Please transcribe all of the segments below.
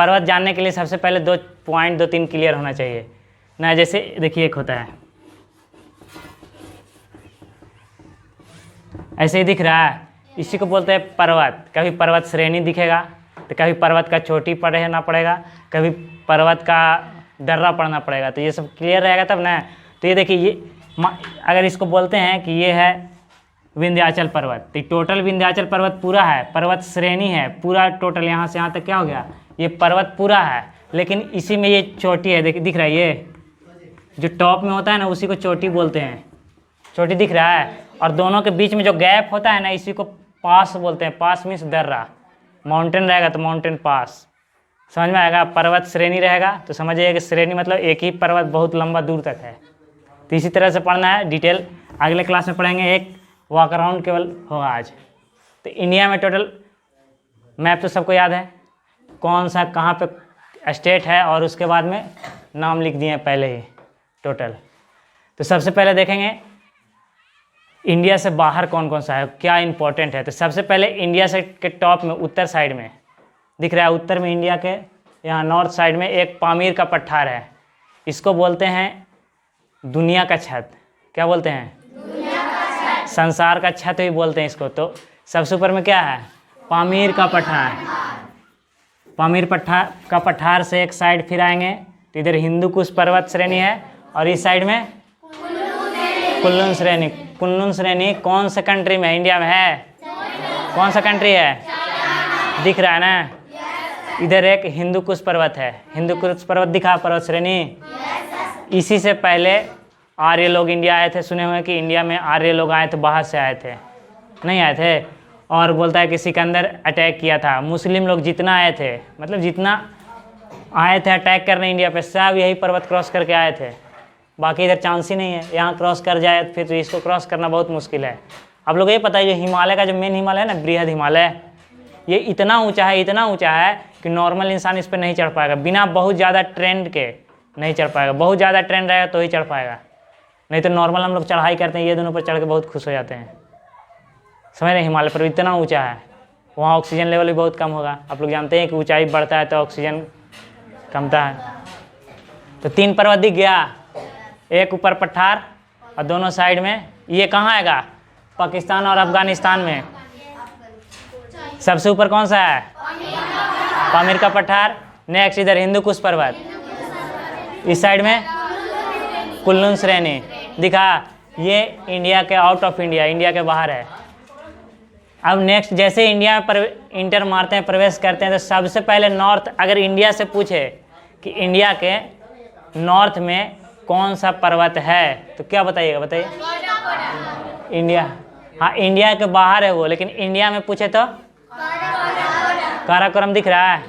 पर्वत जानने के लिए सबसे पहले 2 पॉइंट 2-3 क्लियर होना चाहिए ना। जैसे देखिए एक होता है ऐसे ही दिख रहा है, इसी को बोलते हैं पर्वत। कभी पर्वत श्रेणी दिखेगा तो कभी पर्वत का चोटी पढ़ना पड़ेगा, कभी पर्वत का दर्रा पढ़ना पड़ेगा। तो ये सब क्लियर रहेगा तब ना। तो ये देखिए, ये अगर इसको बोलते हैं कि ये है विंध्याचल पर्वत, तो टोटल विंध्याचल पर्वत पूरा है, पर्वत श्रेणी है पूरा टोटल, यहाँ से यहाँ तक क्या हो गया, ये पर्वत पूरा है। लेकिन इसी में ये चोटी है, दिख रहा है, ये जो टॉप में होता है ना उसी को चोटी बोलते हैं, चोटी दिख रहा है। और दोनों के बीच में जो गैप होता है ना इसी को पास बोलते हैं। पास मीन्स दर्रा, माउंटेन रहेगा तो माउंटेन पास, समझ में आएगा। पर्वत श्रेणी रहेगा तो समझिए कि श्रेणी मतलब एक ही पर्वत बहुत लंबा दूर तक है। तो इसी तरह से पढ़ना है, डिटेल अगले क्लास में पढ़ेंगे। एक वॉक अराउंड केवल होगा आज। तो इंडिया में टोटल मैप तो सबको याद है, कौन सा कहाँ पे स्टेट है, और उसके बाद में नाम लिख दिए पहले ही टोटल। तो सबसे पहले देखेंगे इंडिया से बाहर कौन कौन सा है, क्या इंपॉर्टेंट है। तो सबसे पहले इंडिया से के टॉप में उत्तर साइड में दिख रहा है, उत्तर में इंडिया के यहाँ नॉर्थ साइड में एक पामीर का पठार है। इसको बोलते हैं दुनिया का छत। क्या बोलते हैं? दुनिया का छत। संसार का छत भी बोलते हैं इसको। तो सबसे ऊपर में क्या है? पामीर का पठार। पामीर का पठार से एक साइड फिर आएंगे तो इधर हिंदू कुश पर्वत श्रेणी है, और इस साइड में कुल्लू श्रेणी। कुल्लू श्रेणी कौन सा कंट्री में? इंडिया में है। कौन सा कंट्री है? दिख रहा है ना। इधर एक हिंदू कुश पर्वत है, हिंदू कुश पर्वत दिखा पर्वत श्रेणी। इसी से पहले आर्य लोग इंडिया आए थे, सुने हुए कि इंडिया में आर्य लोग आए थे, बाहर से आए थे, नहीं आए थे। और बोलता है कि सिकंदर अटैक किया था। मुस्लिम लोग जितना आए थे, मतलब जितना आए थे अटैक करने इंडिया पे, सब यही पर्वत क्रॉस करके आए थे। बाकी इधर चांस ही नहीं है, यहाँ क्रॉस कर जाए फिर तो इसको क्रॉस करना बहुत मुश्किल है। आप लोग ये पता है, जो हिमालय का जो मेन हिमालय है ना, बृहद हिमालय, ये इतना ऊंचा है, इतना ऊंचा है कि नॉर्मल इंसान इस पर नहीं चढ़ पाएगा, बिना बहुत ज़्यादा ट्रेंड के नहीं चढ़ पाएगा। बहुत ज़्यादा ट्रेंड रहेगा तो ही चढ़ पाएगा, नहीं तो नॉर्मल हम लोग चढ़ाई करते हैं, ये दोनों पर चढ़ के बहुत खुश हो जाते हैं। समझ रहे? हिमालय पर इतना ऊंचा है, वहाँ ऑक्सीजन लेवल भी बहुत कम होगा। आप लोग जानते हैं कि ऊंचाई बढ़ता है तो ऑक्सीजन कमता है। तो 3 पर्वत दिख गया, एक ऊपर पठार और दोनों साइड में। ये कहाँ आएगा? पाकिस्तान और अफगानिस्तान में। सबसे ऊपर कौन सा है? पामीर का पठार। नेक्स्ट इधर हिंदू कुश पर्वत, इस साइड में कुल्लू श्रेणी दिखा। ये इंडिया के आउट ऑफ इंडिया, इंडिया के बाहर है। अब नेक्स्ट जैसे इंडिया में इंटर मारते हैं, प्रवेश करते हैं, तो सबसे पहले नॉर्थ, अगर इंडिया से पूछे कि इंडिया के नॉर्थ में कौन सा पर्वत है तो क्या बताइएगा? बताइए। इंडिया, हाँ इंडिया के बाहर है वो, लेकिन इंडिया में पूछे तो काराकोरम दिख रहा है।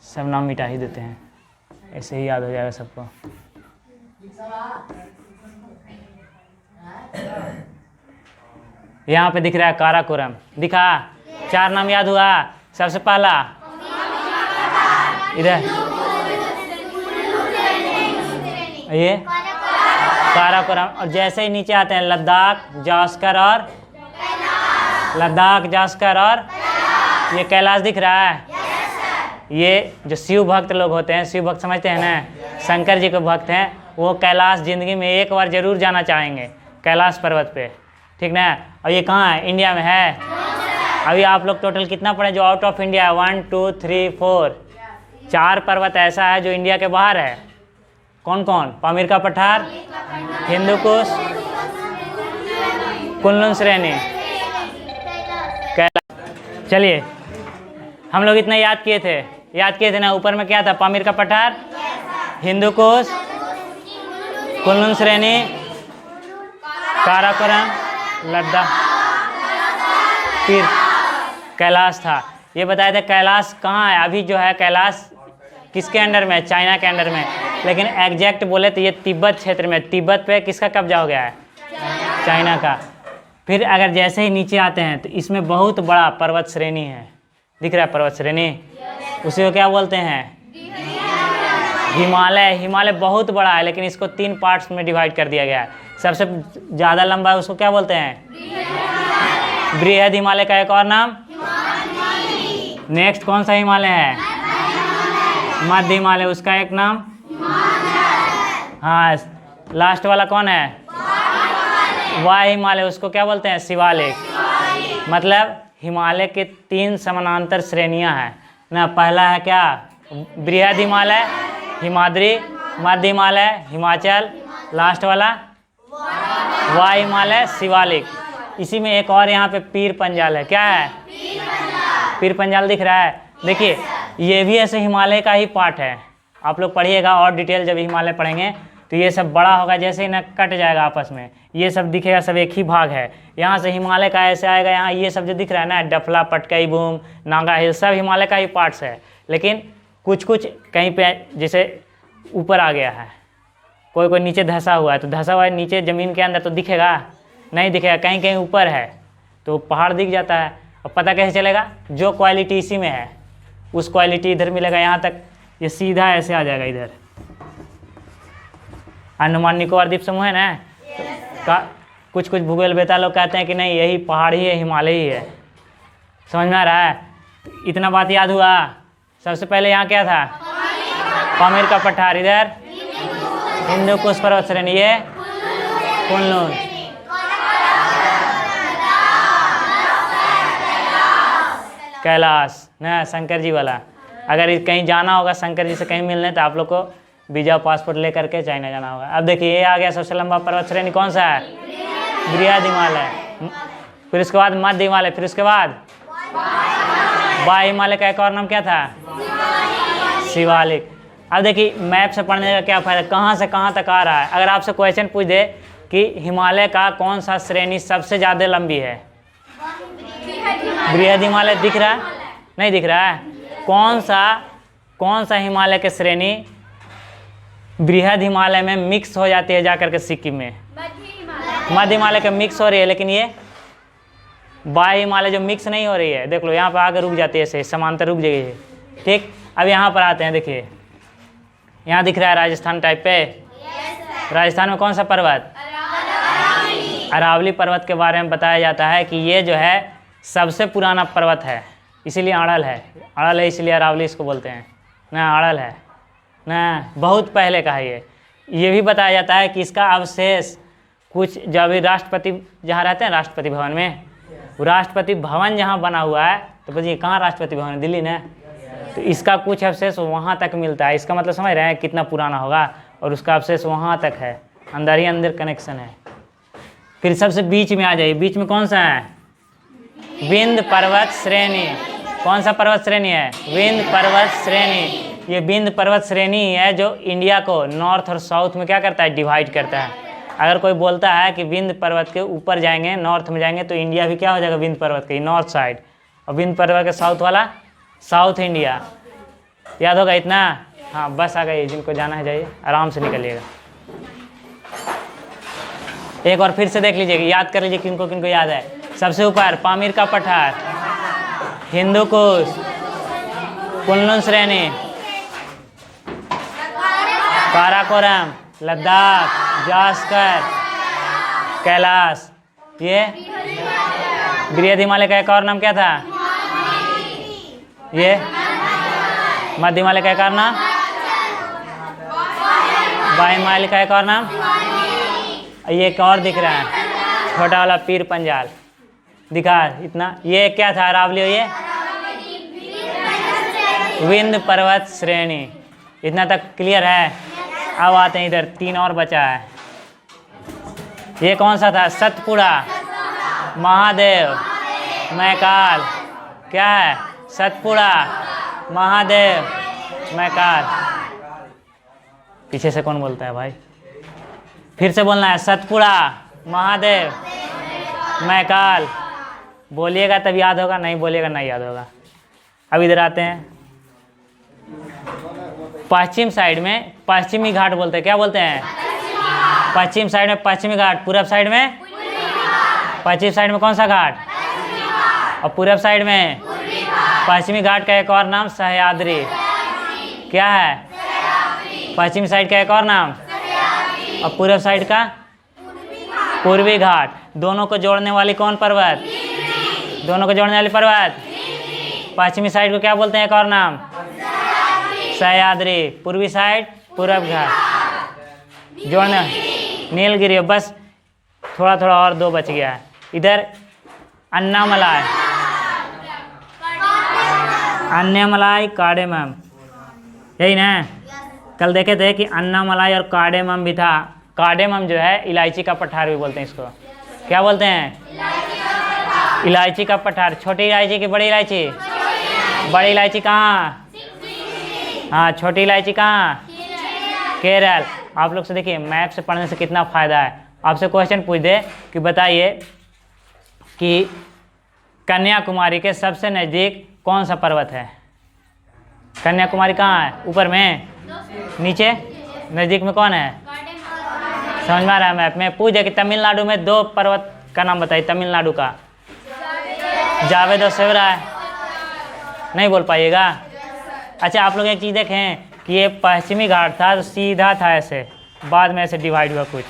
सब नाम मिटा ही देते हैं, ऐसे ही याद हो जाएगा सबको। यहाँ पे दिख रहा है काराकोरम, दिखा। 4 नाम याद हुआ। सबसे पहला इधर ये काराकोरम, और जैसे ही नीचे आते हैं लद्दाख, जास्कर और ये कैलाश दिख रहा है। ये जो शिव भक्त लोग होते हैं, शिव भक्त समझते हैं ना, शंकर जी के भक्त हैं, वो कैलाश जिंदगी में एक बार जरूर जाना चाहेंगे, कैलाश पर्वत पे, ठीक ना। और ये कहाँ है? इंडिया में है। अभी आप लोग टोटल कितना पढ़े जो आउट ऑफ इंडिया है? 1 2 3 4, 4 पर्वत ऐसा है जो इंडिया के बाहर है। कौन कौन? पामीर का पठार, हिंदू कुश, कुल्लू श्रेणी, कैलाश। चलिए हम लोग इतना याद किए थे ना। ऊपर में क्या था? पामीर का पठार, हिंदू कुश, कुल्लू श्रेणी, काराकोरम, लद्दाख, फिर कैलाश था। ये बताया था कैलाश कहाँ है। अभी जो है कैलाश किसके अंडर में है? चाइना के अंडर में। लेकिन एग्जैक्ट बोले तो ये तिब्बत क्षेत्र में, तिब्बत पे किसका कब्जा हो गया है? चाइना का। फिर अगर जैसे ही नीचे आते हैं तो इसमें बहुत बड़ा पर्वत श्रेणी है, दिख रहा है पर्वत श्रेणी, उसी को क्या बोलते हैं? हिमालय। हिमालय बहुत बड़ा है, लेकिन इसको 3 पार्ट्स में डिवाइड कर दिया गया है। सबसे ज़्यादा लंबा है उसको क्या बोलते हैं? बृहद हिमालय का एक और नाम। नेक्स्ट कौन सा हिमालय है? मध्य हिमालय, उसका एक नाम। हाँ, लास्ट वाला कौन है? वाय हिमालय, उसको क्या बोलते हैं? शिवालिक। मतलब हिमालय के 3 समानांतर श्रेणियां हैं ना। पहला है क्या? बृहद हिमालय, हिमाद्री, मध्य हिमालय, हिमाचल, लास्ट वाला वाय हिमालय, शिवालिक। इसी में एक और यहाँ पे पीर पंजाल है। क्या है? पीर पंजाल दिख रहा है। देखिए ये भी ऐसे हिमालय का ही पार्ट है। आप लोग पढ़िएगा और डिटेल जब हिमालय पढ़ेंगे तो ये सब बड़ा होगा, जैसे ही ना कट जाएगा आपस में, ये सब दिखेगा, सब एक ही भाग है। यहाँ से हिमालय का ऐसे आएगा, यहाँ ये सब जो दिख रहा है ना, डफला, पटकाई बूम, नागा हिल, सब हिमालय का ही पार्ट्स है। लेकिन कुछ कुछ कहीं पे जैसे ऊपर आ गया है, कोई कोई नीचे धंसा हुआ है, तो धंसा हुआ है नीचे ज़मीन के अंदर तो दिखेगा नहीं, दिखेगा, कहीं कहीं ऊपर है तो पहाड़ दिख जाता है। और पता कैसे चलेगा? जो क्वालिटी इसी में है उस क्वालिटी इधर मिलेगा। यहाँ तक ये सीधा ऐसे आ जाएगा इधर। अंडमान निकोबार द्वीप समूह है ना, का कुछ कुछ भूगोलवेत्ता लोग कहते हैं कि नहीं यही पहाड़ ही है, हिमालय ही है। समझ में आ रहा है? इतना बात याद हुआ। सबसे पहले यहाँ क्या था? पामीर का पठार, इधर हिंदू कुश पर्वत श्रेणी, ये कुनलुन, कैलाश ना, शंकर जी वाला। अगर कहीं जाना होगा शंकर जी से कहीं मिलने तो आप लोग को वीजा पासपोर्ट लेकर के चाइना जाना होगा। अब देखिए ये आ गया सबसे लंबा पर्वत श्रेणी, कौन सा है? बृहद हिमालय। फिर उसके बाद मध्य हिमालय, फिर उसके बाद वाय हिमालय का एक और नाम क्या था? शिवालिक। अब देखिए मैप से पढ़ने का क्या फायदा, कहाँ से कहाँ तक आ रहा है। अगर आपसे क्वेश्चन पूछ दे कि हिमालय का कौन सा श्रेणी सबसे ज़्यादा लंबी है, बृहद हिमालय दिख रहा है? नहीं दिख रहा है? कौन सा हिमालय के श्रेणी बृहद हिमालय में मिक्स हो जाती है जाकर के सिक्किम में? मध्य हिमालय का मिक्स हो रही है, लेकिन ये वाय हिमालय जो मिक्स नहीं हो रही है। देख लो यहाँ पर आगे रुक जाती है, ऐसे समांतर रुक जाएगी है। ठीक, अब यहाँ पर आते हैं। देखिए यहाँ दिख रहा है राजस्थान टाइप पे। राजस्थान में कौन सा पर्वत? अरावली पर्वत के बारे में बताया जाता है कि ये जो है सबसे पुराना पर्वत है, इसीलिए अड़ल है। अड़ल है इसलिए अरावली इसको बोलते हैं ना, अड़ल है ना, बहुत पहले का है ये भी बताया जाता है कि इसका अवशेष कुछ, जब अभी राष्ट्रपति जहाँ रहते हैं राष्ट्रपति भवन में, वो राष्ट्रपति भवन जहाँ बना हुआ है, तो बताइए कहाँ राष्ट्रपति भवन है? दिल्ली ना। तो इसका कुछ अवशेष वहाँ तक मिलता है। इसका मतलब समझ रहे हैं कितना पुराना होगा, और उसका अवशेष वहाँ तक है, अंदर ही अंदर कनेक्शन है। फिर सबसे बीच में आ जाइए, बीच में कौन सा है? विंध्य पर्वत श्रेणी। कौन सा पर्वत श्रेणी है? विंध्य पर्वत श्रेणी। ये विंध्य पर्वत श्रेणी ही है जो इंडिया को नॉर्थ और साउथ में क्या करता है? डिवाइड करता है। अगर कोई बोलता है कि विंध्य पर्वत के ऊपर जाएंगे, नॉर्थ में जाएंगे, तो इंडिया भी क्या हो जाएगा? विंध्य पर्वत के नॉर्थ साइड, और विंध्य पर्वत के साउथ वाला साउथ इंडिया। याद होगा इतना? हाँ, बस आ गई। जिनको जाना है जाइए, आराम से निकलिएगा। एक बार फिर से देख लीजिएगा, याद कर लीजिए किनको किनको याद है। सबसे ऊपर पामीर का पठार, हिंदू कुश, कुनलुन श्रेणी, काराकोरम, लद्दाख, जास्कर, कैलाश। ये बृहद हिमालय का एक और नाम क्या था? ये मध्य हिमालय का एक और नाम, वाय हिमालय का एक और नाम, ये एक और दिख रहा है छोटा वाला पीर पंजाल दिखा इतना। ये क्या था? अरावली। ये विंध्य पर्वत श्रेणी। इतना तक क्लियर है? अब आते हैं इधर, 3 और बचा है। ये कौन सा था? सतपुड़ा, महादेव, मैकाल। क्या है? सतपुड़ा, महादेव, मैकाल। पीछे से कौन बोलता है भाई? फिर से बोलना है, सतपुड़ा, महादेव, मैकाल। बोलिएगा तब याद होगा, नहीं बोलिएगा नहीं याद होगा। अब इधर आते हैं, पश्चिम साइड में पश्चिमी घाट बोलते हैं। क्या बोलते हैं? पश्चिम साइड में पश्चिमी घाट, पूरब साइड में पश्चिम साइड में कौन सा घाट? और पूरब साइड में पश्चिमी घाट का एक और नाम सह्याद्री। क्या है? पश्चिमी साइड का एक और नाम, और पूरब साइड का पूर्वी घाट। दोनों को जोड़ने वाली कौन पर्वत? दोनों को जोड़ने वाली पर्वत। पश्चिमी साइड को क्या बोलते हैं एक और नाम? सह्याद्री। पूर्वी साइड पूरब घाट। जोड़ने नीलगिरी। बस थोड़ा थोड़ा और दो बच गया है। इधर अन्नामलाई, अन्नामलाई कार्डेमम, यही ना? कल देखे थे कि अन्नामलाई और कार्डेमम भी था। कार्डेमम जो है इलायची का पठार भी बोलते हैं इसको। क्या बोलते हैं? इलायची का पठार। छोटी इलायची की बड़ी इलायची? बड़ी इलायची कहाँ? हाँ, छोटी इलायची कहाँ? केरल। आप लोग से देखिए मैप से पढ़ने से कितना फ़ायदा है। आपसे क्वेश्चन पूछ दे कि बताइए कि कन्याकुमारी के सबसे नज़दीक कौन सा पर्वत है? कन्याकुमारी कहाँ है? ऊपर में? नीचे? नज़दीक में कौन है? समझ में आ रहा है? मैप में पूछ दे कि तमिलनाडु में दो पर्वत का नाम बताइए। तमिलनाडु का? जावेद और शिवराय। नहीं बोल पाइएगा? अच्छा, आप लोग एक चीज़ देखें कि ये पश्चिमी घाट था तो सीधा था ऐसे, बाद में ऐसे डिवाइड हुआ। कुछ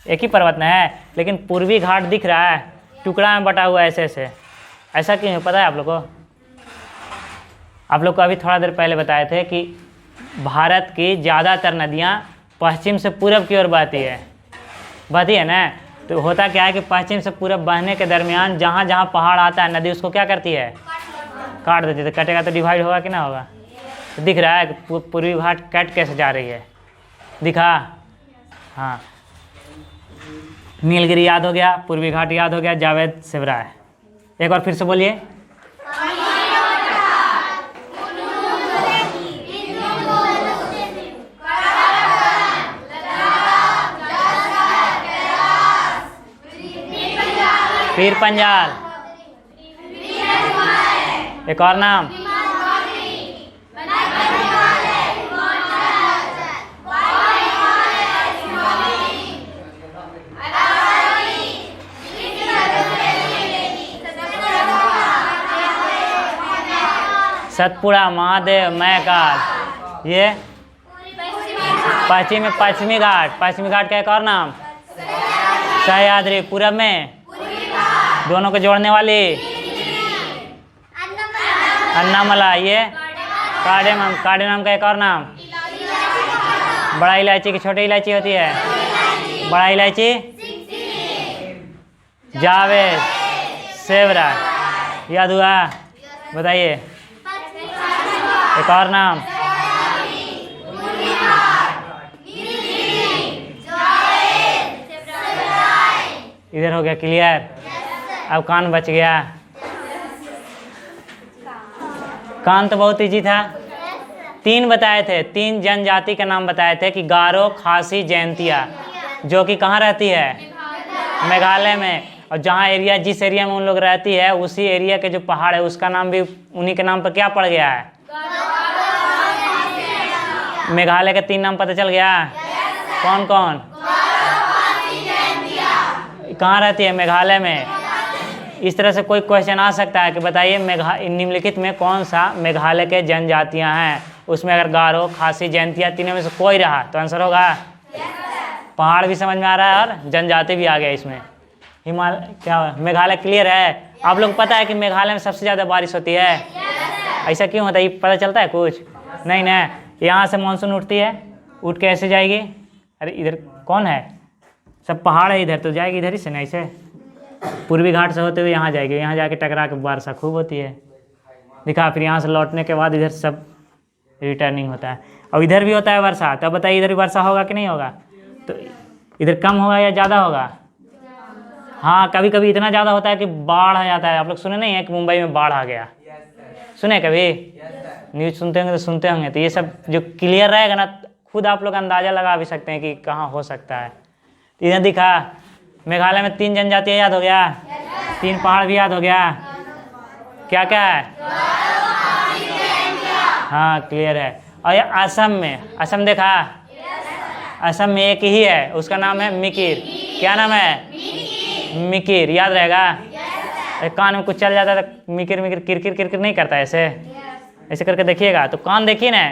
एक ही पर्वत न है, लेकिन पूर्वी घाट दिख रहा है टुकड़ा में बटा हुआ ऐसे ऐसे। ऐसा क्यों है पता है आप लोग को? आप लोग को अभी थोड़ा देर पहले बताए थे कि भारत की ज़्यादातर नदियाँ पश्चिम से पूरब की ओर बहती है ना? तो होता क्या है कि पश्चिम से पूरब बहने के दरमियान जहाँ जहाँ पहाड़ आता है नदी उसको क्या करती है? काट देती है। तो कटेगा तो डिवाइड होगा कि ना होगा? तो दिख रहा है कि पूर्वी घाट कट कैसे जा रही है, दिखा? हाँ, नीलगिरी याद हो गया, पूर्वी घाट याद हो गया, जावेद शिवराय। एक बार फिर से बोलिए। पीर पंजाल। एक और नाम? सतपुड़ा, महादेव, महकाल। ये पश्चिमी घाट। पश्चिमी घाट का एक और नाम? सह्याद्री। पूरब में? दोनों को जोड़ने वाली? अन्नामलाई। ये कार्डेमम। कार्डेमम का एक और नाम? बड़ा इलायची की छोटी इलायची होती है? बड़ा इलायची? जावेद शिवराय। याद हुआ? बताइए एक और नाम। इधर हो गया क्लियर? अब कान बच गया। कान तो बहुत इजी था। तीन बताए थे, तीन जनजाति का नाम बताए थे कि गारो, खासी, जैंतिया, जो कि कहाँ रहती है? मेघालय में। और जहाँ एरिया, जिस एरिया में उन लोग रहती है उसी एरिया के जो पहाड़ है उसका नाम भी उन्हीं के नाम पर क्या पड़ गया है? मेघालय के तीन नाम पता चल गया? कौन कौन? कहाँ रहती है? मेघालय में। इस तरह से कोई क्वेश्चन आ सकता है कि बताइए निम्नलिखित में कौन सा मेघालय के जनजातियां हैं? उसमें अगर गारो, खासी, जैंतिया तीनों में से कोई रहा तो आंसर होगा। पहाड़ भी समझ में आ रहा है और जनजाति भी आ गया इसमें। हिमालय क्या? मेघालय क्लियर है? आप लोग पता है कि मेघालय में सबसे ज़्यादा बारिश होती है? ऐसा क्यों होता है? ये पता चलता है कुछ? नहीं ना। यहाँ से मानसून उठती है, उठ के ऐसे जाएगी। अरे इधर कौन है? सब पहाड़ है इधर, तो जाएगी इधर ही से ना, ऐसे पूर्वी घाट से होते हुए यहाँ जाएगी। यहाँ जाके टकरा के वर्षा खूब होती है, दिखा। फिर यहाँ से लौटने के बाद इधर सब रिटर्निंग होता है। और इधर भी होता है वर्षा। तब बताइए इधर भी वर्षा होगा कि नहीं होगा? तो इधर कम होगा या ज़्यादा होगा? हाँ, कभी कभी इतना ज़्यादा होता है कि बाढ़ आ जाता है। आप लोग सुने नहीं है कि मुंबई में बाढ़ आ गया? सुने कभी? न्यूज़ सुनते होंगे तो सुनते होंगे। तो ये सब जो क्लियर रहेगा ना, खुद आप लोग अंदाज़ा लगा भी सकते हैं कि कहाँ हो सकता है। तो इधर दिखा, मेघालय में तीन जनजातियाँ याद हो गया? तीन पहाड़ भी याद हो गया? क्या क्या है? हाँ, क्लियर है। और ये असम में, असम देखा? असम में एक ही है, उसका नाम है मिकिर। क्या नाम है? मिकिर। याद रहेगा? कान में कुछ चल जाता है तो मिकिर मिकिर किरकिर किरकिर नहीं करता ऐसे? ऐसे करके देखिएगा तो कान देखिए ना,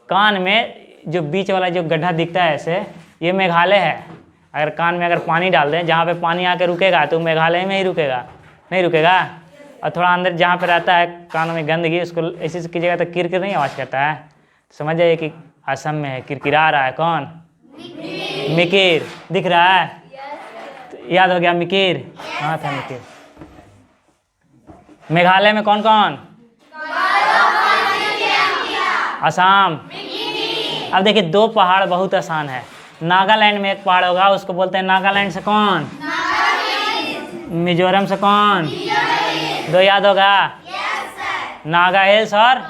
कान में जो बीच वाला जो गड्ढा दिखता है ऐसे, ये मेघालय है। अगर कान में अगर पानी डाल दें, जहाँ पे पानी आके रुकेगा तो मेघालय में ही रुकेगा, नहीं रुकेगा? और थोड़ा अंदर जहाँ पे रहता है कानों में गंदगी, उसको ऐसे से कीजिएगा तो किर किर नहीं आवाज़ करता है। समझ जाइए कि असम में है, किरकिरा रहा है। कौन? मिकिर। दिख रहा है? तो याद हो गया मिकिर, हाँ था मिकिर। मेघालय में कौन कौन? असम। अब देखिए 2 पहाड़ बहुत आसान है। नागालैंड में एक पहाड़ होगा, उसको बोलते हैं नागालैंड से कौन? मिजोरम से कौन? 2 याद होगा? नागा हिल्स और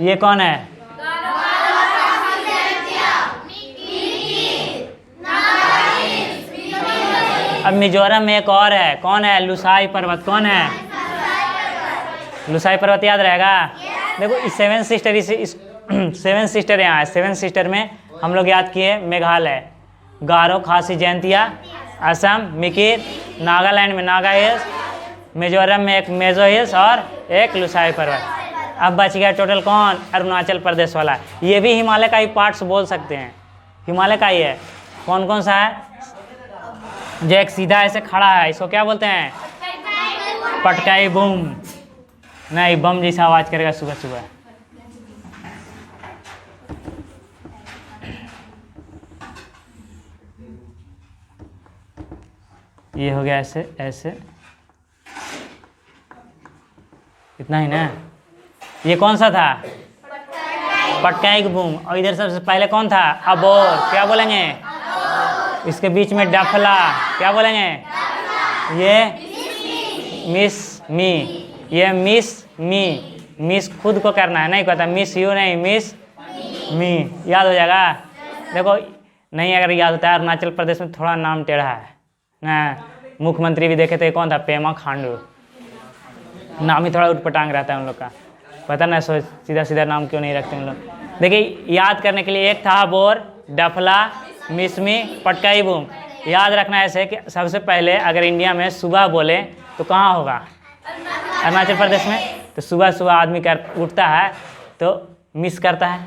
ये कौन है? अब मिजोरम में एक और है, कौन है? लुसाई पर्वत। कौन है? लुसाई पर्वत याद रहेगा। देखो इस 7 सिस्टर, इस 7 सिस्टर यहाँ है। 7 सिस्टर में हम लोग याद किए मेघालय, गारो, खासी, जयंतिया, असम, मिकिर, नागालैंड में नागा हिल्स, मिजोरम में एक मेजो हिल्स और एक लुसाई पर्वत। अब बच गया टोटल कौन? अरुणाचल प्रदेश वाला। ये भी हिमालय का ही पार्ट्स बोल सकते हैं, हिमालय का ही है। कौन कौन सा है? जो एक सीधा ऐसे खड़ा है, इसको क्या बोलते हैं? पटकाई बूम। नहीं, बम जैसा आवाज करेगा सुबह सुबह। ये हो गया ऐसे ऐसे, इतना ही ना। ये कौन सा था? पटकाई बूम। और इधर सबसे पहले कौन था? अबोर। क्या बोलेंगे? इसके बीच में डफला। क्या बोलेंगे? ये मिस मी। ये मिस मी। मिस खुद को करना है, नहीं कहता मिस यू, नहीं मिस मी। याद हो जाएगा। देखो नहीं अगर याद होता है, अरुणाचल प्रदेश में थोड़ा नाम टेढ़ा है ना। मुख्यमंत्री भी देखे थे, कौन था? पेमा खांडू। नाम ही थोड़ा उटपटांग रहता है उन लोग का, पता ना सोच सीधा सीधा नाम क्यों नहीं रखते उन लोग। देखिए याद करने के लिए एक था बोर, डफला, मिसमी, पटकाई बूम। याद रखना ऐसे कि सबसे पहले अगर इंडिया में सुबह बोले तो कहाँ होगा? अरुणाचल प्रदेश में। तो सुबह सुबह आदमी उठता है तो मिस करता है,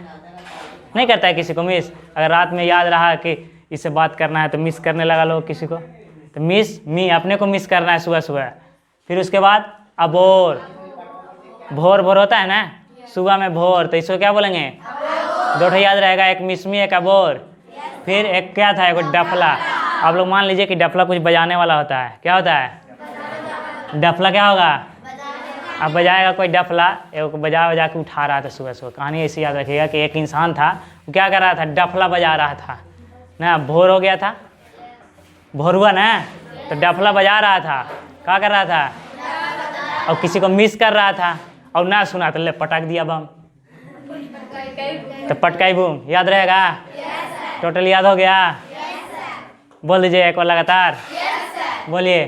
नहीं करता है किसी को मिस। अगर रात में याद रहा कि इससे बात करना है तो मिस करने लगा लोग किसी को, तो मिस मी, अपने को मिस करना है सुबह सुबह। फिर उसके बाद अबोर, भोर भोर होता है ना सुबह में भोर, तो इसको क्या बोलेंगे? 2 याद रहेगा, एक मिसमी एक अबोर। फिर एक क्या था? एक डफला। आप लोग मान लीजिए कि डफला कुछ बजाने वाला होता है, क्या होता है? डफला क्या होगा? अब बजाएगा कोई डफला, एक बजा के उठा रहा था सुबह सुबह। कहानी ऐसी याद रखिएगा कि एक इंसान था, वो क्या कर रहा था? डफला बजा रहा था ना। भोर हो गया था, भोर हुआ ना, तो डफला बजा रहा था। क्या कर रहा था? और किसी को मिस कर रहा था और ना सुना तो ले पटक दिया बम, तो पटकाई बूम। याद रहेगा? टोटल याद हो गया? बोल दीजिए एक और लगातार। बोलिए।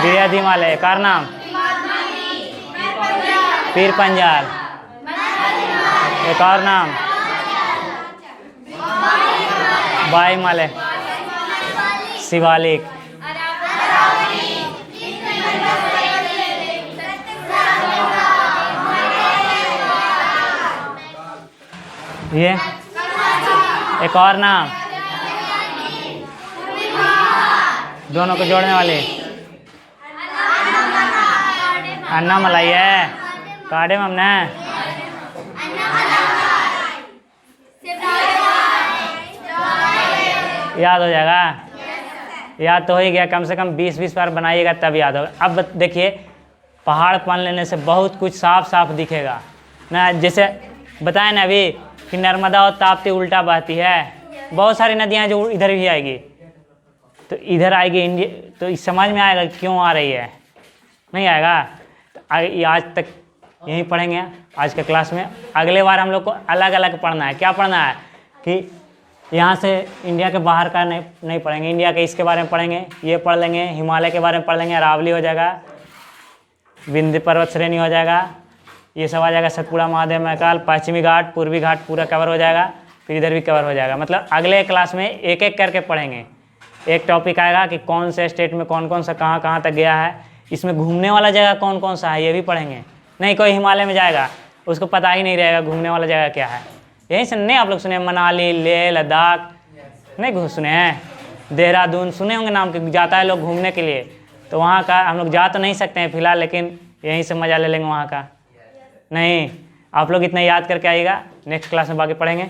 गिरियादी हिमालय, कारनाम, पीर पंजाल, एक और नाम बाई हिमालय, शिवालिक, ये एक और नाम दोनों को जोड़ने वाले अन्नामलाई है, कार्डेमम ना। याद हो जाएगा? याद तो हो ही गया, कम से कम 20-20 बार बनाइएगा तब याद होगा। अब देखिए पहाड़ पढ़ लेने से बहुत कुछ साफ साफ दिखेगा ना। जैसे बताए ना अभी कि नर्मदा और ताप्ती उल्टा बहती है, बहुत सारी नदियाँ जो इधर भी आएगी, तो इधर आएगी इंडिया, तो इस समझ में आएगा क्यों आ रही है? नहीं आएगा? तो आज तक यहीं पढ़ेंगे आज के क्लास में। अगले बार हम लोग को अलग अलग पढ़ना है। क्या पढ़ना है कि यहाँ से इंडिया के बाहर का नहीं पढ़ेंगे, इंडिया के इसके बारे में पढ़ेंगे, ये पढ़ लेंगे, हिमालय के बारे में पढ़ लेंगे, अरावली हो जाएगा, विंध्य पर्वत श्रेणी हो जाएगा, ये सब आ जाएगा, सतपुड़ा, महादेव, महाकाल, पश्चिमी घाट, पूर्वी घाट पूरा कवर हो जाएगा, फिर इधर भी कवर हो जाएगा। मतलब अगले क्लास में एक एक करके पढ़ेंगे। एक टॉपिक आएगा कि कौन से स्टेट में कौन कौन सा कहाँ तक गया है, इसमें घूमने वाला जगह कौन कौन सा है ये भी पढ़ेंगे। नहीं कोई हिमालय में जाएगा उसको पता ही नहीं रहेगा घूमने वाला जगह क्या है। यहीं से नहीं आप लोग सुने मनाली, लेह लद्दाख नहीं सुने हैं, देहरादून सुने होंगे नाम के, जाता है लोग घूमने के लिए। तो वहाँ का हम लोग जा तो नहीं सकते हैं फिलहाल, लेकिन यहीं से मज़ा ले लेंगे वहाँ का। नहीं, आप लोग इतना याद करके आइएगा, नेक्स्ट क्लास में बाकी पढ़ेंगे।